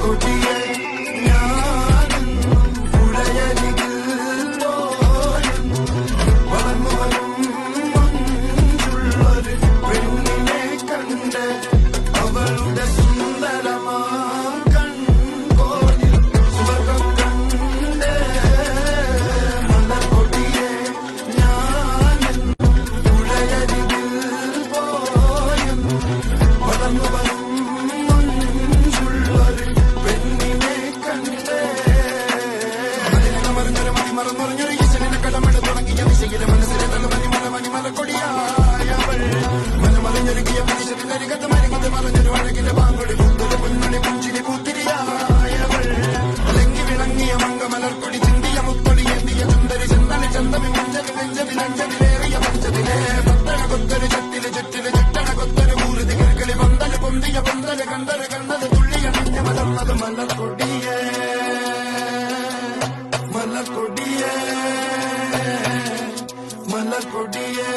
മലക്കൊടിയെ ഞാനെന്നും പുഴയരികിൽ പോയും വളർന്നു വരും മഞ്ചുള്ളൊരു പെണ്ണിനെ കണ്ട് അവളുടെ സുന്ദരമാ കൺകോണിൽ സ്വർഗം കണ്ട് മലക്കൊടിയെ ഞാനെന്നും പുഴയരികിൽ പോയും വളർന്നു വരും മഞ്ചുള്ളൊരു പെണ്ണിനെ കണ്ട് മറന്നൊറിഞ്ഞൊരു ഈശ്വരനെ കടമിട തുടങ്ങിയ ദിശയിലെ മനസ്സിലെ തലമണി മലക്കൊടിയായവൾ മലമറിഞ്ഞൊരുക്കിയ മനുഷ്യരിനരികത്ത് മരുകത്ത് മറഞ്ഞൊരു അഴകിലെ പാങ്കൊടി മുന്തൊരു പൊന്നൊളി പുഞ്ചിരി പൂത്തിരിയായവൾ അലങ്ങി വിളങ്ങിയ മംഗമലർക്കൊടി ചിന്തിയ മുത്തൊടി എന്തിയ ചുന്തരി ചന്തനി ചന്തമി മഞ്ചതി നെഞ്ചതിൽ അഞ്ചതിലേറിയ പഞ്ചതിലെ പത്തണ കൊത്തൊരു ചട്ടില് ചുറ്റില് ചുട്ടണ കൊത്തൊരു ഊരുതി കിഴക്കളി പന്തല് പൊന്തിയ പന്തല് കണ്ടത് കണ്ടത് തുള്ളിയണിഞ്ഞ മലർന്നത് മലക്കൊടിയേ മലക്കൊടിയേ മലക്കൊടിയേ